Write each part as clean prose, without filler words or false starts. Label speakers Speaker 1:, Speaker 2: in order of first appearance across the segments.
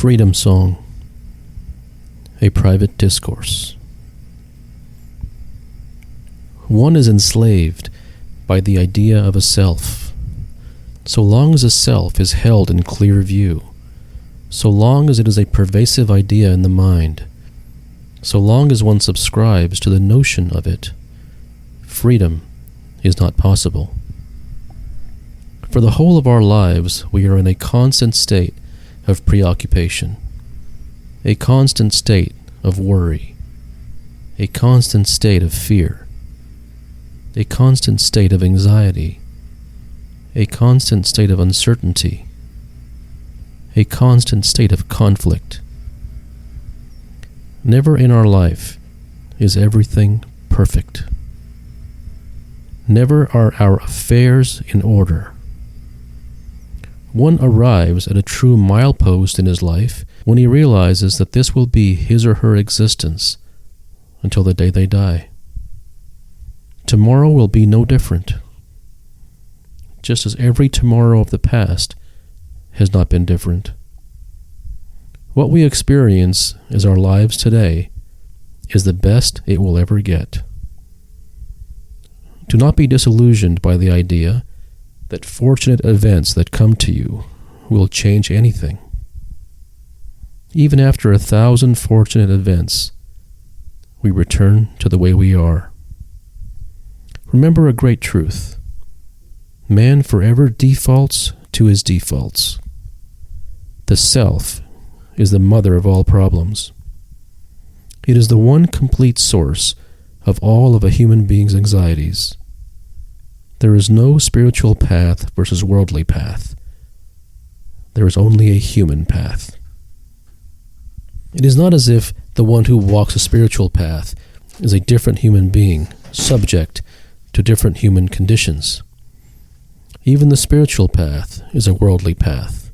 Speaker 1: Freedom Song, a private discourse. One is enslaved by the idea of a self. So long as a self is held in clear view, so long as it is a pervasive idea in the mind, so long as one subscribes to the notion of it, freedom is not possible. For the whole of our lives, we are in a constant state of preoccupation, a constant state of worry, a constant state of fear, a constant state of anxiety, a constant state of uncertainty, a constant state of conflict. Never in our life is everything perfect. Never are our affairs in order. One arrives at a true milepost in his life when he realizes that this will be his or her existence until the day they die. Tomorrow will be no different, just as every tomorrow of the past has not been different. What we experience as our lives today is the best it will ever get. Do not be disillusioned by the idea that fortunate events that come to you will change anything. Even after 1,000 fortunate events, we return to the way we are. Remember a great truth. Man forever defaults to his defaults. The self is the mother of all problems. It is the one complete source of all of a human being's anxieties. There is no spiritual path versus worldly path. There is only a human path. It is not as if the one who walks a spiritual path is a different human being, subject to different human conditions. Even the spiritual path is a worldly path.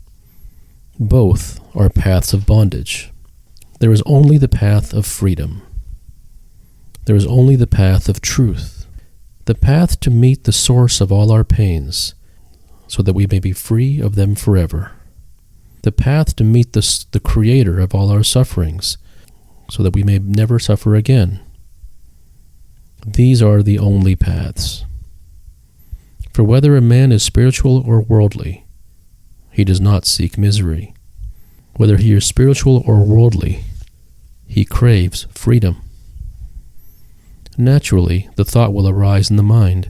Speaker 1: Both are paths of bondage. There is only the path of freedom. There is only the path of truth. The path to meet the source of all our pains, so that we may be free of them forever. The path to meet the creator of all our sufferings, so that we may never suffer again. These are the only paths. For whether a man is spiritual or worldly, he does not seek misery. Whether he is spiritual or worldly, he craves freedom. Naturally, the thought will arise in the mind,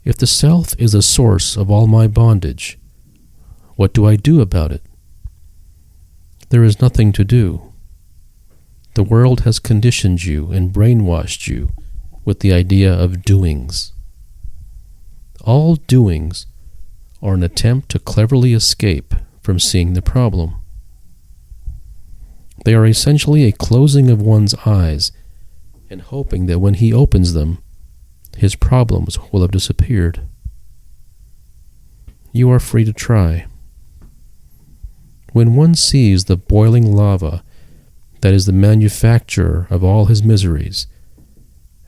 Speaker 1: if the self is the source of all my bondage, what do I do about it? There is nothing to do. The world has conditioned you and brainwashed you with the idea of doings. All doings are an attempt to cleverly escape from seeing the problem. They are essentially a closing of one's eyes and hoping that when he opens them, his problems will have disappeared. You are free to try. When one sees the boiling lava that is the manufacturer of all his miseries,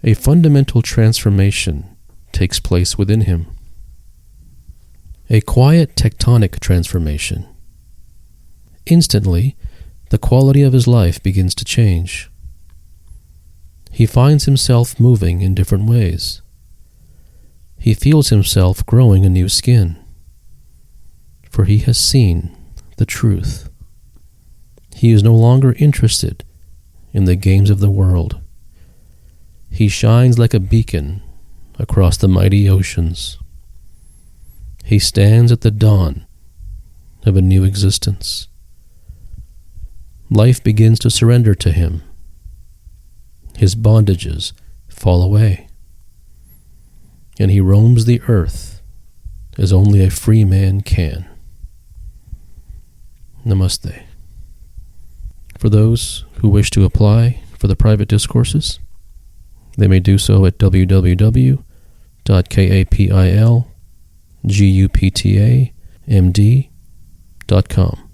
Speaker 1: a fundamental transformation takes place within him. A quiet tectonic transformation. Instantly, the quality of his life begins to change. He finds himself moving in different ways. He feels himself growing a new skin, for he has seen the truth. He is no longer interested in the games of the world. He shines like a beacon across the mighty oceans. He stands at the dawn of a new existence. Life begins to surrender to him. His bondages fall away, and he roams the earth as only a free man can. Namaste. For those who wish to apply for the private discourses, they may do so at www.kapilguptamd.com.